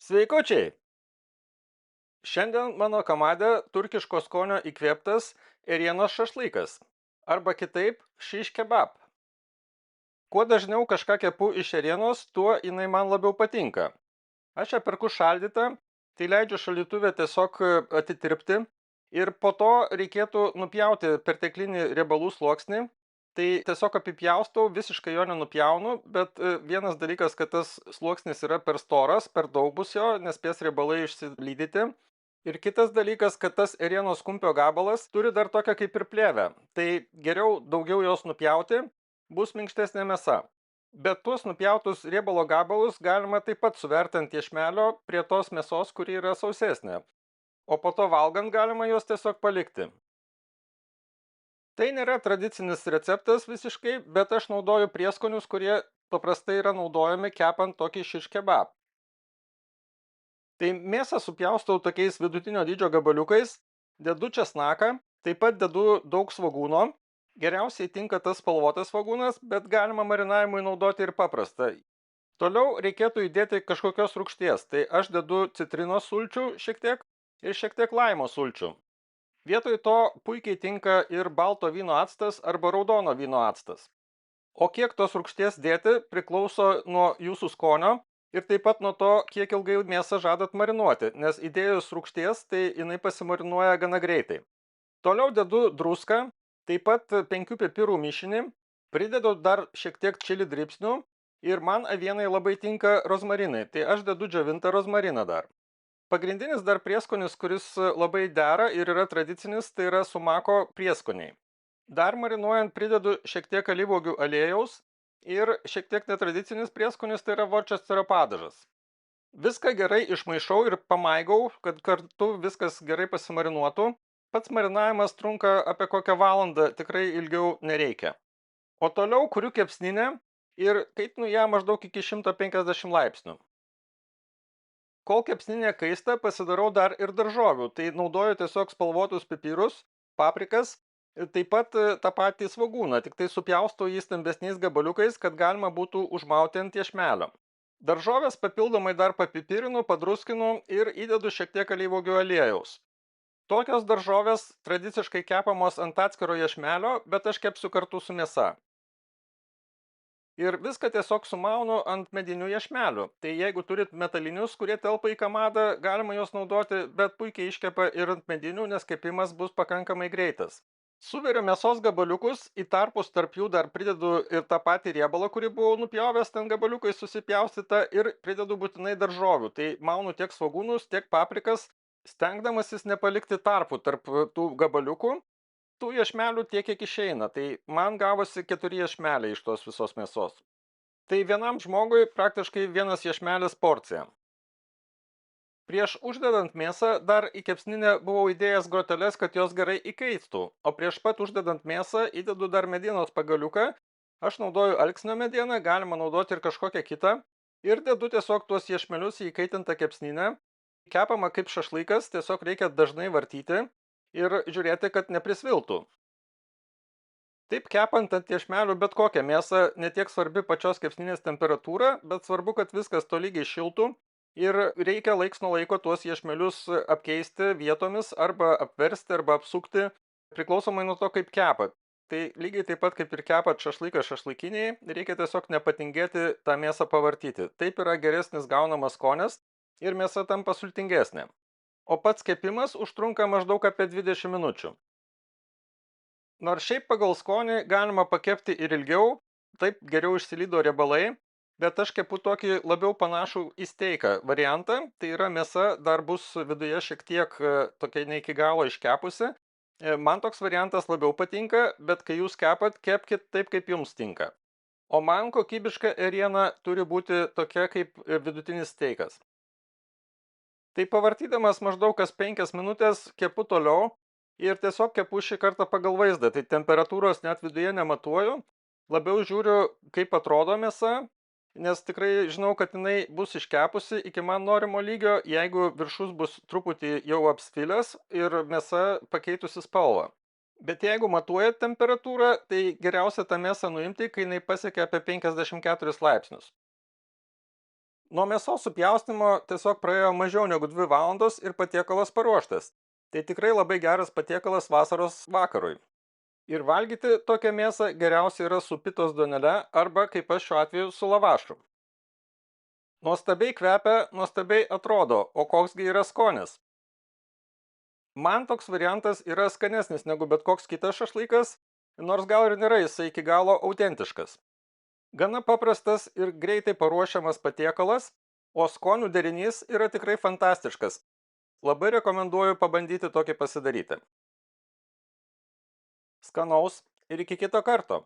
Sveikučiai! Šiandien mano kamade turkiško skonio įkvėptas ėrienos šašlykas, arba kitaip šiš kebab. Kuo dažniau kažką kepu iš ėrienos, tuo jinai man labiau patinka. Aš ją perku šaldytą, tai leidžiu šaldytuvę tiesiog atitirpti ir po to reikėtų nupjauti perteklinį riebalų sluoksnį. Tai tiesiog apipjaustau, visiškai jo nenupjaunu, bet vienas dalykas, kad tas sluoksnis yra per storas, per daug bus jo, nespės riebalai išsilydyti. Ir kitas dalykas, kad tas ėrienos kumpio gabalas turi dar tokią kaip ir plėvę. Tai geriau daugiau jos nupjauti, bus minkštesnė mėsa. Bet tuos nupjautus riebalo gabalus galima taip pat suverti ant iešmelio prie tos mėsos, kuri yra sausesnė. O po to valgant galima juos tiesiog palikti. Tai nėra tradicinis receptas visiškai, bet aš naudoju prieskonius, kurie paprastai yra naudojami kepant tokį šiš kebab. Tai mėsą supjaustau tokiais vidutinio dydžio gabaliukais, dedu česnaką, taip pat dedu daug svogūno. Geriausiai tinka tas spalvotas svogūnas, bet galima marinavimui naudoti ir paprastą. Toliau reikėtų įdėti kažkokios rūgšties, tai aš dedu citrinos sulčių šiek tiek ir šiek tiek laimo sulčių. Vietoj to puikiai tinka ir balto vyno actas arba raudono vyno actas. O kiek tos rūgšties dėti priklauso nuo jūsų skonio ir taip pat nuo to, kiek ilgai mėsą žadat marinuoti, nes įdėjus rūgšties, tai jinai pasimarinuoja gana greitai. Toliau dedu druską, taip pat 5 pipirų mišinį, pridedu dar šiek tiek čili dribsnių ir man avienai labai tinka rozmarinai, tai aš dedu džiovintą rozmariną dar. Pagrindinis dar prieskonis, kuris labai dera ir yra tradicinis, tai yra sumako prieskoniai. Dar marinuojant pridedu šiek tiek alyvuogių aliejaus ir šiek tiek netradicinis prieskonis, tai yra worcesterio padažas. Viską gerai išmaišau ir pamaigau, kad kartu viskas gerai pasimarinuotų. Pats marinavimas trunka apie kokią valandą, tikrai ilgiau nereikia. O toliau kuriu kepsninę ir kaitinu ją maždaug iki 150 laipsnių. Kol kepsninė kaista, pasidarau dar ir daržovių, tai naudoju tiesiog spalvotus pipirus, paprikas, taip pat tą patį svogūną, tik tai supjaustau jį stambesniais gabaliukais, kad galima būtų užmauti ant iešmelio. Daržovės papildomai dar papipirinu, padruskinu ir įdedu šiek tiek alyvuogių aliejaus. Tokios daržovės tradiciškai kepamos ant atskiro iešmelio, bet aš kepsiu kartu su mėsa. Ir viską tiesiog sumaunu ant medinių iešmelių. Tai jeigu turit metalinius, kurie telpa į kamadą, galima juos naudoti, bet puikiai iškepa ir ant medinių, nes kepimas bus pakankamai greitas. Suveriu mėsos gabaliukus, į tarpus tarp jų dar pridedu ir tą patį riebalą, kurį buvau nupjovęs, ten gabaliukai susipjaustyta ir pridedu būtinai daržovių. Tai maunu tiek svogūnus, tiek paprikas, stengdamasis nepalikti tarpų tarp tų gabaliukų. Tų iešmelių tiek, kiek išeina, tai man gavosi 4 iešmeliai iš tos visos mėsos. Tai vienam žmogui praktiškai vienas iešmelis porcija. Prieš uždedant mėsą dar į kepsninę buvau įdėjęs groteles, kad jos gerai įkaistų, o prieš pat uždedant mėsą įdedu dar medienos pagaliuką. Aš naudoju alksnio medieną, galima naudoti ir kažkokią kitą. Ir dedu tiesiog tuos iešmelius į įkaitintą kepsninę. Kepama kaip šašlykas, tiesiog reikia dažnai vartyti ir žiūrėti, kad neprisviltų. Taip kepant ant iešmelių bet kokią mėsą, netiek svarbi pačios kepsninės temperatūra, bet svarbu, kad viskas tolygiai šiltų ir reikia laiks nuo laiko tuos iešmelius apkeisti vietomis arba apversti arba apsukti, priklausomai nuo to, kaip kepat. Tai lygiai taip pat kaip ir kepat šašlyką šašlykiniai, reikia tiesiog nepatingėti tą mėsą pavartyti. Taip yra geresnis gaunamas skonis ir mėsa tampa sultingesnė. O pats kepimas užtrunka maždaug apie 20 minučių. Nors šiaip pagal skonį galima pakepti ir ilgiau, taip geriau išsilydo riebalai, bet aš kepu tokį labiau panašų į steiką variantą, tai yra mėsa dar bus viduje šiek tiek tokia ne iki galo iškepusi. Man toks variantas labiau patinka, bet kai jūs kepat, kepkit taip, kaip jums tinka. O man kokybiška ėriena turi būti tokia kaip vidutinis steikas. Tai pavartydamas maždaug kas 5 minutės kepu toliau ir tiesiog kepu šį kartą pagal vaizdą, tai temperatūros net viduje nematuoju, labiau žiūriu, kaip atrodo mėsa, nes tikrai žinau, kad jinai bus iškepusi iki man norimo lygio, jeigu viršus bus truputį jau apsvilęs ir mėsa pakeitusi spalvą. Bet jeigu matuojat temperatūrą, tai geriausia tą mėsą nuimti, kai jinai pasiekia apie 54 laipsnius. Nuo mėsos supjaustimo tiesiog praėjo mažiau negu 2 valandos ir patiekalas paruoštas. Tai tikrai labai geras patiekalas vasaros vakarui. Ir valgyti tokią mėsą geriausia yra su pitos duonele arba, kaip aš šiuo atveju, su lavašu. Nuostabiai kvepia, nuostabiai atrodo, o koksgi yra skonis. Man toks variantas yra skanesnis negu bet koks kitas šašlykas, nors gal ir nėra jisai iki galo autentiškas. Gana paprastas ir greitai paruošiamas patiekalas, o skonių derinys yra tikrai fantastiškas. Labai rekomenduoju pabandyti tokį pasidaryti. Skanaus ir iki kito karto.